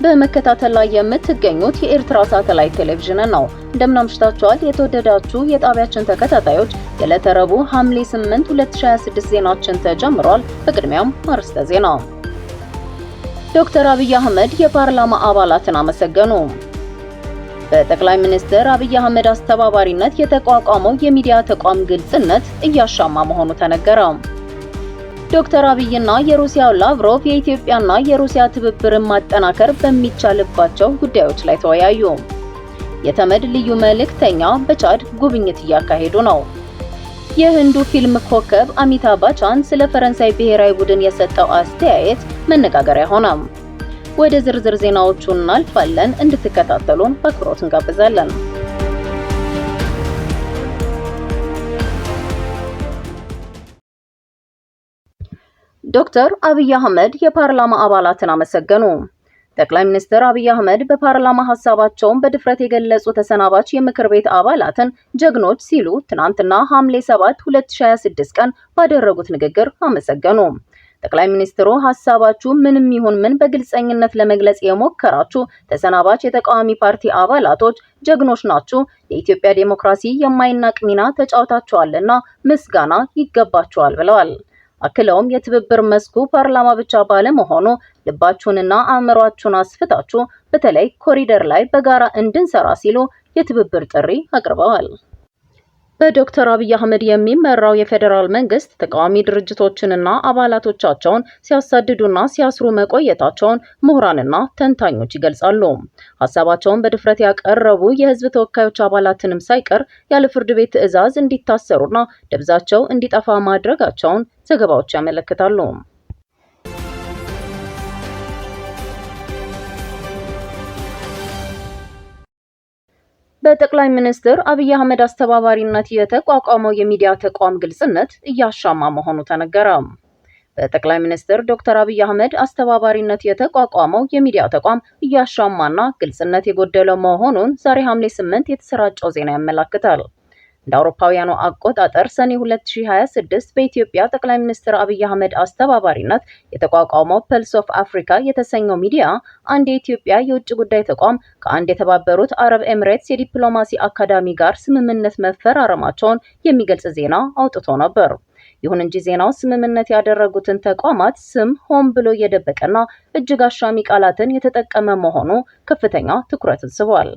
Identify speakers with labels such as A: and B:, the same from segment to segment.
A: በመከታተል ላይ የምትገኙት የኤርትራ ሳተላይት ቴሌቪዥን ነው። እንደምናምሽታችኋል የተወደዳችሁ የጣቢያችን ተከታታዮች፣ የዕለተ ረቡዕ ሐምሌ 8 2026 ዜናችን ተጀምሯል። በቅድሚያም አርዕስተ ዜና። ዶክተር አብይ አህመድ የፓርላማ አባላትን አመሰገኑ። በጠቅላይ ሚኒስትር አብይ አህመድ አስተባባሪነት የተቋቋመው የሚዲያ ተቋም ግልጽነት እያሻማ መሆኑ ተነገረ። ዶክተር አብይና የሩሲያው ላቭሮቭ የኢትዮጵያና የሩሲያ ትብብርን ማጠናከር በሚቻልባቸው ጉዳዮች ላይ ተወያዩ። የተመድ ልዩ መልእክተኛ በቻድ ጉብኝት እያካሄዱ ነው። የህንዱ ፊልም ኮከብ አሚታቭ ባቻን ስለ ፈረንሳይ ብሔራዊ ቡድን የሰጠው አስተያየት መነጋገሪያ ሆነ። ወደ ዝርዝር ዜናዎቹ እናልፋለን። እንድትከታተሉን በአክብሮት እንጋብዛለን። ዶክተር አብይ አህመድ የፓርላማ አባላትን አመሰገኑ። ጠቅላይ ሚኒስትር አብይ አህመድ በፓርላማ ሐሳባቸውን በድፍረት የገለጹ ተሰናባች የምክር ቤት አባላትን ጀግኖች ሲሉ ትናንትና ሐምሌ 7 2026 ቀን ባደረጉት ንግግር አመሰገኑ። ጠቅላይ ሚኒስትሩ ሐሳባችሁ ምንም ይሁን ምን በግልጸኝነት ለመግለጽ የሞከራችሁ ተሰናባች የተቃዋሚ ፓርቲ አባላቶች ጀግኖች ናችሁ፣ የኢትዮጵያ ዴሞክራሲ የማይናቅ ሚና ተጫውታችኋልና ምስጋና ይገባችኋል ብለዋል። አክለውም የትብብር መስኩ ፓርላማ ብቻ ባለመሆኑ ልባችሁንና አእምሯችሁን አስፍታችሁ በተለይ ኮሪደር ላይ በጋራ እንድንሰራ ሲሉ የትብብር ጥሪ አቅርበዋል። በዶክተር አብይ አህመድ የሚመራው የፌዴራል መንግስት ተቃዋሚ ድርጅቶችንና አባላቶቻቸውን ሲያሳድዱና ሲያስሩ መቆየታቸውን ምሁራንና ተንታኞች ይገልጻሉ። ሐሳባቸውን በድፍረት ያቀረቡ የህዝብ ተወካዮች አባላትንም ሳይቀር ያለ ፍርድ ቤት ትዕዛዝ እንዲታሰሩና ደብዛቸው እንዲጠፋ ማድረጋቸውን ዘገባዎች ያመለክታሉ። በጠቅላይ ሚኒስትር አብይ አህመድ አስተባባሪነት የተቋቋመው የሚዲያ ተቋም ግልጽነት እያሻማ መሆኑ ተነገረ። በጠቅላይ ሚኒስትር ዶክተር አብይ አህመድ አስተባባሪነት የተቋቋመው የሚዲያ ተቋም እያሻማና ግልጽነት የጎደለው መሆኑን ዛሬ ሐምሌ 8 የተሰራጨው ዜና ያመለክታል። እንደ አውሮፓውያኑ አቆጣጠር ሰኔ 2026 በኢትዮጵያ ጠቅላይ ሚኒስትር አብይ አህመድ አስተባባሪነት የተቋቋመው ፐልስ ኦፍ አፍሪካ የተሰኘው ሚዲያ አንድ የኢትዮጵያ የውጭ ጉዳይ ተቋም ከአንድ የተባበሩት አረብ ኤሚሬትስ የዲፕሎማሲ አካዳሚ ጋር ስምምነት መፈራረማቸውን የሚገልጽ ዜና አውጥቶ ነበር። ይሁን እንጂ ዜናው ስምምነት ያደረጉትን ተቋማት ስም ሆን ብሎ የደበቀና እጅግ አሻሚ ቃላትን የተጠቀመ መሆኑ ከፍተኛ ትኩረትን ስቧል።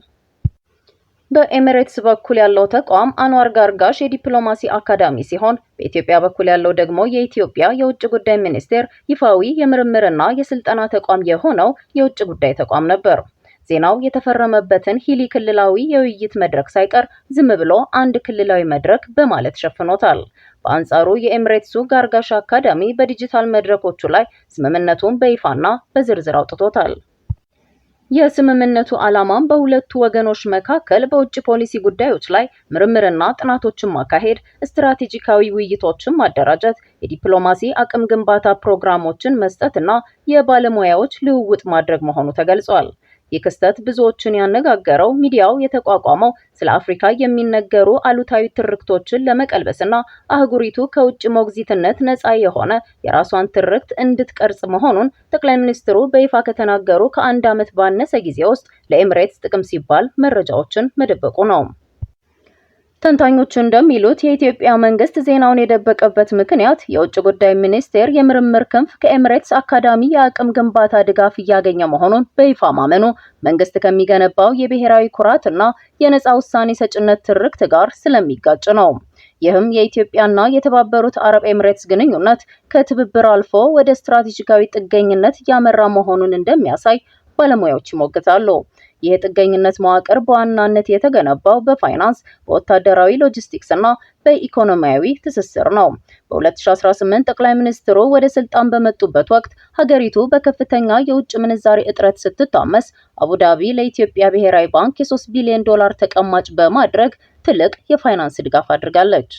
A: በኤሚሬትስ በኩል ያለው ተቋም አንዋር ጋርጋሽ የዲፕሎማሲ አካዳሚ ሲሆን በኢትዮጵያ በኩል ያለው ደግሞ የኢትዮጵያ የውጭ ጉዳይ ሚኒስቴር ይፋዊ የምርምርና የስልጠና ተቋም የሆነው የውጭ ጉዳይ ተቋም ነበር። ዜናው የተፈረመበትን ሂሊ ክልላዊ የውይይት መድረክ ሳይቀር ዝም ብሎ አንድ ክልላዊ መድረክ በማለት ሸፍኖታል። በአንጻሩ የኤሚሬትሱ ጋርጋሽ አካዳሚ በዲጂታል መድረኮቹ ላይ ስምምነቱን በይፋና በዝርዝር አውጥቶታል። የስምምነቱ ዓላማም በሁለቱ ወገኖች መካከል በውጭ ፖሊሲ ጉዳዮች ላይ ምርምርና ጥናቶችን ማካሄድ፣ ስትራቴጂካዊ ውይይቶችን ማደራጀት፣ የዲፕሎማሲ አቅም ግንባታ ፕሮግራሞችን መስጠትና የባለሙያዎች ልውውጥ ማድረግ መሆኑ ተገልጿል። ይህ ክስተት ብዙዎችን ያነጋገረው ሚዲያው የተቋቋመው ስለ አፍሪካ የሚነገሩ አሉታዊ ትርክቶችን ለመቀልበስና አህጉሪቱ ከውጭ ሞግዚትነት ነፃ የሆነ የራሷን ትርክት እንድትቀርጽ መሆኑን ጠቅላይ ሚኒስትሩ በይፋ ከተናገሩ ከአንድ ዓመት ባነሰ ጊዜ ውስጥ ለኤሚሬትስ ጥቅም ሲባል መረጃዎችን መደበቁ ነው። ተንታኞቹ እንደሚሉት የኢትዮጵያ መንግስት ዜናውን የደበቀበት ምክንያት የውጭ ጉዳይ ሚኒስቴር የምርምር ክንፍ ከኤሚሬትስ አካዳሚ የአቅም ግንባታ ድጋፍ እያገኘ መሆኑን በይፋ ማመኑ መንግስት ከሚገነባው የብሔራዊ ኩራትና የነፃ ውሳኔ ሰጭነት ትርክት ጋር ስለሚጋጭ ነው። ይህም የኢትዮጵያና የተባበሩት አረብ ኤሚሬትስ ግንኙነት ከትብብር አልፎ ወደ ስትራቴጂካዊ ጥገኝነት ያመራ መሆኑን እንደሚያሳይ ባለሙያዎች ይሞግታሉ። ይህ የጥገኝነት መዋቅር በዋናነት የተገነባው በፋይናንስ፣ በወታደራዊ ሎጂስቲክስ እና በኢኮኖሚያዊ ትስስር ነው። በ2018 ጠቅላይ ሚኒስትሩ ወደ ስልጣን በመጡበት ወቅት ሀገሪቱ በከፍተኛ የውጭ ምንዛሪ እጥረት ስትታመስ አቡዳቢ ለኢትዮጵያ ብሔራዊ ባንክ የ3 ቢሊዮን ዶላር ተቀማጭ በማድረግ ትልቅ የፋይናንስ ድጋፍ አድርጋለች።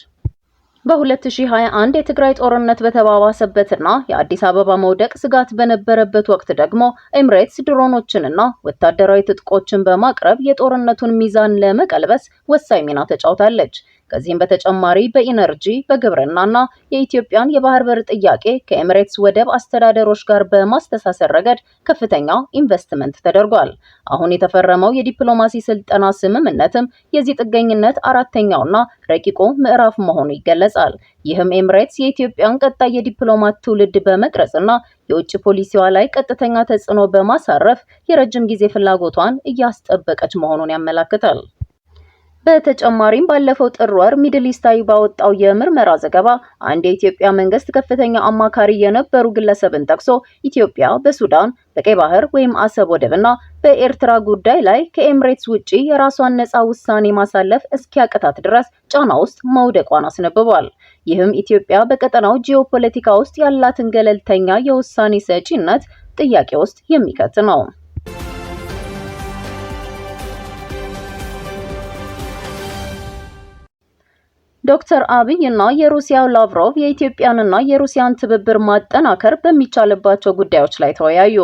A: በ2021 የትግራይ ጦርነት በተባባሰበትና የአዲስ አበባ መውደቅ ስጋት በነበረበት ወቅት ደግሞ ኤሚሬትስ ድሮኖችንና ወታደራዊ ትጥቆችን በማቅረብ የጦርነቱን ሚዛን ለመቀልበስ ወሳኝ ሚና ተጫውታለች። ከዚህም በተጨማሪ በኢነርጂ፣ በግብርናና የኢትዮጵያን የባህር በር ጥያቄ ከኤሚሬትስ ወደብ አስተዳደሮች ጋር በማስተሳሰር ረገድ ከፍተኛ ኢንቨስትመንት ተደርጓል። አሁን የተፈረመው የዲፕሎማሲ ስልጠና ስምምነትም የዚህ ጥገኝነት አራተኛውና ረቂቁ ምዕራፍ መሆኑ ይገለጻል። ይህም ኤሚሬትስ የኢትዮጵያን ቀጣይ የዲፕሎማት ትውልድ በመቅረጽና የውጭ ፖሊሲዋ ላይ ቀጥተኛ ተጽዕኖ በማሳረፍ የረጅም ጊዜ ፍላጎቷን እያስጠበቀች መሆኑን ያመለክታል። በተጨማሪም ባለፈው ጥር ወር ሚድል ኢስታይ ባወጣው የምርመራ ዘገባ አንድ የኢትዮጵያ መንግስት ከፍተኛ አማካሪ የነበሩ ግለሰብን ጠቅሶ ኢትዮጵያ በሱዳን፣ በቀይ ባህር ወይም አሰብ ወደብና በኤርትራ ጉዳይ ላይ ከኤሚሬትስ ውጪ የራሷን ነፃ ውሳኔ ማሳለፍ እስኪያቅታት ድረስ ጫና ውስጥ መውደቋን አስነብቧል። ይህም ኢትዮጵያ በቀጠናው ጂኦፖለቲካ ውስጥ ያላትን ገለልተኛ የውሳኔ ሰጪነት ጥያቄ ውስጥ የሚከት ነው። ዶክተር አብይ እና የሩሲያው ላቭሮቭ የኢትዮጵያንና የሩሲያን ትብብር ማጠናከር በሚቻልባቸው ጉዳዮች ላይ ተወያዩ።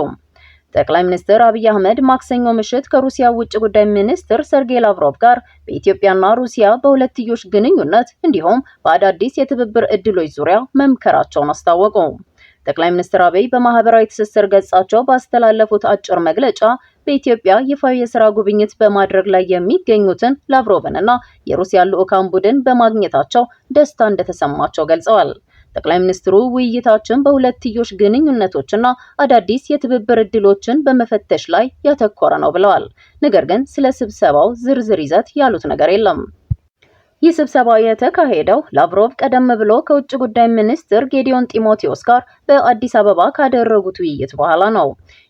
A: ጠቅላይ ሚኒስትር አብይ አህመድ ማክሰኞ ምሽት ከሩሲያ ውጭ ጉዳይ ሚኒስትር ሰርጌይ ላቭሮቭ ጋር በኢትዮጵያና ሩሲያ በሁለትዮሽ ግንኙነት እንዲሁም በአዳዲስ የትብብር እድሎች ዙሪያ መምከራቸውን አስታወቁ። ጠቅላይ ሚኒስትር አብይ በማህበራዊ ትስስር ገጻቸው ባስተላለፉት አጭር መግለጫ በኢትዮጵያ ይፋዊ የሥራ ጉብኝት በማድረግ ላይ የሚገኙትን ላቭሮቭንና የሩሲያ ልዑካን ቡድን በማግኘታቸው ደስታ እንደተሰማቸው ገልጸዋል። ጠቅላይ ሚኒስትሩ ውይይታችን በሁለትዮሽ ግንኙነቶችና አዳዲስ የትብብር እድሎችን በመፈተሽ ላይ ያተኮረ ነው ብለዋል። ነገር ግን ስለ ስብሰባው ዝርዝር ይዘት ያሉት ነገር የለም። ይህ ስብሰባ የተካሄደው ላቭሮቭ ቀደም ብሎ ከውጭ ጉዳይ ሚኒስትር ጌዲዮን ጢሞቴዎስ ጋር በአዲስ አበባ ካደረጉት ውይይት በኋላ ነው።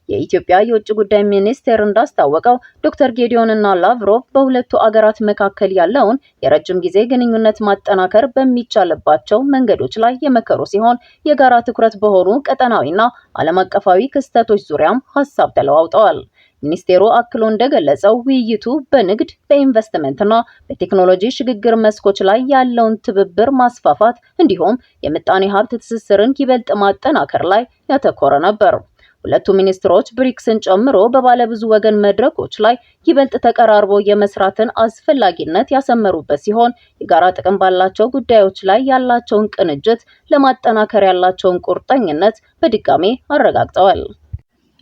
A: የኢትዮጵያ የውጭ ጉዳይ ሚኒስቴር እንዳስታወቀው ዶክተር ጌዲዮንና ላቭሮቭ በሁለቱ አገራት መካከል ያለውን የረጅም ጊዜ ግንኙነት ማጠናከር በሚቻልባቸው መንገዶች ላይ የመከሩ ሲሆን የጋራ ትኩረት በሆኑ ቀጠናዊና ዓለም አቀፋዊ ክስተቶች ዙሪያም ሀሳብ ተለዋውጠዋል። ሚኒስቴሩ አክሎ እንደገለጸው ውይይቱ በንግድ፣ በኢንቨስትመንትና በቴክኖሎጂ ሽግግር መስኮች ላይ ያለውን ትብብር ማስፋፋት እንዲሁም የምጣኔ ሀብት ትስስርን ይበልጥ ማጠናከር ላይ ያተኮረ ነበር። ሁለቱ ሚኒስትሮች ብሪክስን ጨምሮ በባለብዙ ወገን መድረኮች ላይ ይበልጥ ተቀራርቦ የመስራትን አስፈላጊነት ያሰመሩበት ሲሆን የጋራ ጥቅም ባላቸው ጉዳዮች ላይ ያላቸውን ቅንጅት ለማጠናከር ያላቸውን ቁርጠኝነት በድጋሜ አረጋግጠዋል።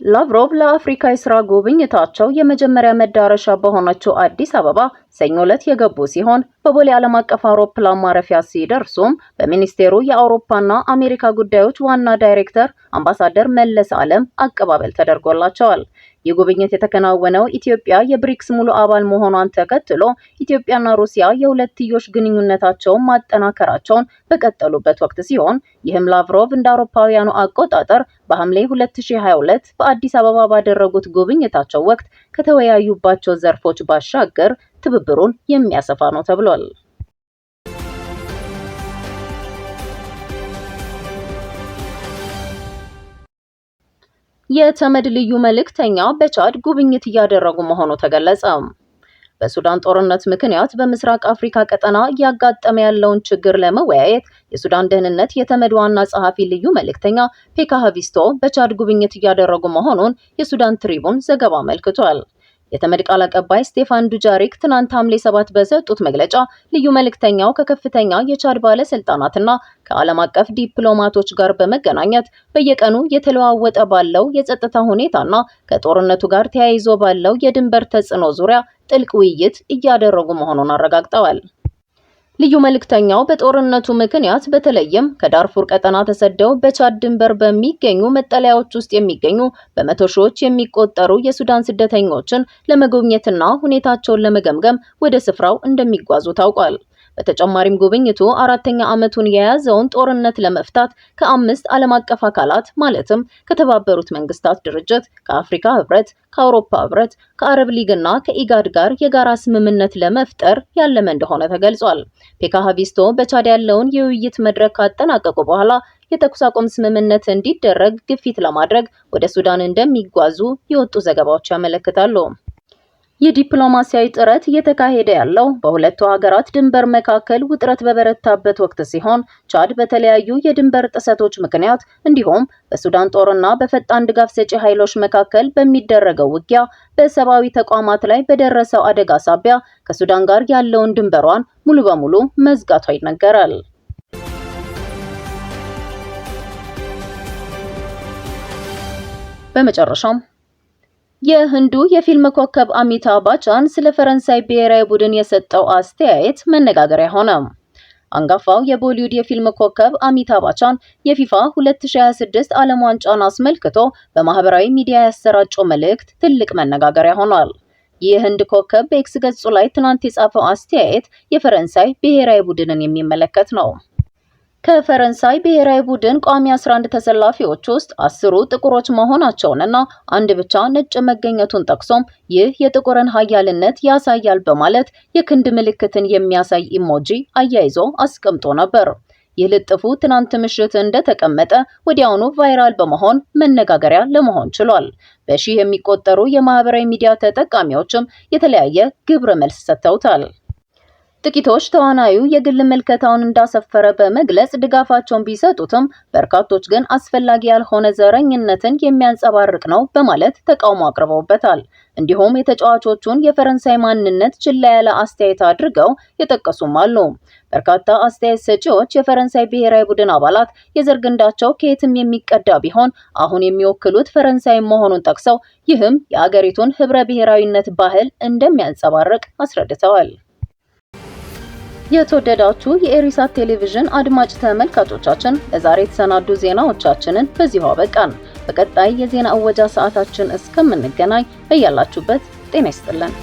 A: ላቭሮቭ ለአፍሪካ የሥራ ጉብኝታቸው የመጀመሪያ መዳረሻ በሆነችው አዲስ አበባ ሰኞ ዕለት የገቡ ሲሆን በቦሌ ዓለም አቀፍ አውሮፕላን ማረፊያ ሲደርሱም በሚኒስቴሩ የአውሮፓና አሜሪካ ጉዳዮች ዋና ዳይሬክተር አምባሳደር መለስ ዓለም አቀባበል ተደርጎላቸዋል። ይህ ጉብኝት የተከናወነው ኢትዮጵያ የብሪክስ ሙሉ አባል መሆኗን ተከትሎ ኢትዮጵያና ሩሲያ የሁለትዮሽ ግንኙነታቸውን ማጠናከራቸውን በቀጠሉበት ወቅት ሲሆን ይህም ላቭሮቭ እንደ አውሮፓውያኑ አቆጣጠር በሐምሌ 2022 በአዲስ አበባ ባደረጉት ጉብኝታቸው ወቅት ከተወያዩባቸው ዘርፎች ባሻገር ትብብሩን የሚያሰፋ ነው ተብሏል። የተመድ ልዩ መልእክተኛ በቻድ ጉብኝት እያደረጉ መሆኑ ተገለጸ። በሱዳን ጦርነት ምክንያት በምስራቅ አፍሪካ ቀጠና እያጋጠመ ያለውን ችግር ለመወያየት የሱዳን ደህንነት የተመድ ዋና ጸሐፊ ልዩ መልእክተኛ ፔካ ሃቪስቶ በቻድ ጉብኝት እያደረጉ መሆኑን የሱዳን ትሪቡን ዘገባ አመልክቷል። የተመድ ቃል አቀባይ ስቴፋን ዱጃሪክ ትናንት ሐምሌ 7 በሰጡት መግለጫ ልዩ መልእክተኛው ከከፍተኛ የቻድ ባለስልጣናትና ከዓለም አቀፍ ዲፕሎማቶች ጋር በመገናኘት በየቀኑ የተለዋወጠ ባለው የጸጥታ ሁኔታና ከጦርነቱ ጋር ተያይዞ ባለው የድንበር ተጽዕኖ ዙሪያ ጥልቅ ውይይት እያደረጉ መሆኑን አረጋግጠዋል። ልዩ መልእክተኛው በጦርነቱ ምክንያት በተለይም ከዳርፉር ቀጠና ተሰደው በቻድ ድንበር በሚገኙ መጠለያዎች ውስጥ የሚገኙ በመቶ ሺዎች የሚቆጠሩ የሱዳን ስደተኞችን ለመጎብኘትና ሁኔታቸውን ለመገምገም ወደ ስፍራው እንደሚጓዙ ታውቋል። በተጨማሪም ጉብኝቱ አራተኛ ዓመቱን የያዘውን ጦርነት ለመፍታት ከ5 ዓለም አቀፍ አካላት ማለትም ከተባበሩት መንግስታት ድርጅት፣ ከአፍሪካ ህብረት፣ ከአውሮፓ ህብረት፣ ከአረብ ሊግና ከኢጋድ ጋር የጋራ ስምምነት ለመፍጠር ያለመ እንደሆነ ተገልጿል። ፔካ ሃቪስቶ በቻድ ያለውን የውይይት መድረክ ካጠናቀቁ በኋላ የተኩስ አቁም ስምምነት እንዲደረግ ግፊት ለማድረግ ወደ ሱዳን እንደሚጓዙ የወጡ ዘገባዎች ያመለክታሉ። የዲፕሎማሲያዊ ጥረት እየተካሄደ ያለው በሁለቱ ሀገራት ድንበር መካከል ውጥረት በበረታበት ወቅት ሲሆን ቻድ በተለያዩ የድንበር ጥሰቶች ምክንያት እንዲሁም በሱዳን ጦርና በፈጣን ድጋፍ ሰጪ ኃይሎች መካከል በሚደረገው ውጊያ በሰብአዊ ተቋማት ላይ በደረሰው አደጋ ሳቢያ ከሱዳን ጋር ያለውን ድንበሯን ሙሉ በሙሉ መዝጋቷ ይነገራል። በመጨረሻም የህንዱ የፊልም ኮከብ አሚታቭ ባቻን ስለ ፈረንሳይ ብሔራዊ ቡድን የሰጠው አስተያየት መነጋገሪያ ሆነ። አንጋፋው የቦሊውድ የፊልም ኮከብ አሚታቭ ባቻን የፊፋ 2026 ዓለም ዋንጫን አስመልክቶ በማህበራዊ ሚዲያ ያሰራጨው መልእክት ትልቅ መነጋገሪያ ሆኗል። የህንድ ኮከብ በኤክስ ገጹ ላይ ትናንት የጻፈው አስተያየት የፈረንሳይ ብሔራዊ ቡድንን የሚመለከት ነው። ከፈረንሳይ ብሔራዊ ቡድን ቋሚ 11 ተሰላፊዎች ውስጥ 10ሩ ጥቁሮች መሆናቸውንና አንድ ብቻ ነጭ መገኘቱን ጠቅሶም ይህ የጥቁርን ኃያልነት ያሳያል በማለት የክንድ ምልክትን የሚያሳይ ኢሞጂ አያይዞ አስቀምጦ ነበር። ይህ ልጥፉ ትናንት ምሽት እንደተቀመጠ ወዲያውኑ ቫይራል በመሆን መነጋገሪያ ለመሆን ችሏል። በሺህ የሚቆጠሩ የማህበራዊ ሚዲያ ተጠቃሚዎችም የተለያየ ግብረ መልስ ሰጥተውታል። ጥቂቶች ተዋናዩ የግል ምልከታውን እንዳሰፈረ በመግለጽ ድጋፋቸውን ቢሰጡትም በርካቶች ግን አስፈላጊ ያልሆነ ዘረኝነትን የሚያንጸባርቅ ነው በማለት ተቃውሞ አቅርበውበታል። እንዲሁም የተጫዋቾቹን የፈረንሳይ ማንነት ችላ ያለ አስተያየት አድርገው የጠቀሱም አሉ። በርካታ አስተያየት ሰጪዎች የፈረንሳይ ብሔራዊ ቡድን አባላት የዘር ግንዳቸው ከየትም የሚቀዳ ቢሆን አሁን የሚወክሉት ፈረንሳይ መሆኑን ጠቅሰው ይህም የአገሪቱን ህብረ ብሔራዊነት ባህል እንደሚያንጸባርቅ አስረድተዋል። የተወደዳችሁ የኤሪሳት ቴሌቪዥን አድማጭ ተመልካቾቻችን ለዛሬ የተሰናዱ ዜናዎቻችንን በዚሁ አበቃን። በቀጣይ የዜና እወጃ ሰዓታችን እስከምንገናኝ በያላችሁበት ጤና ይስጥልን።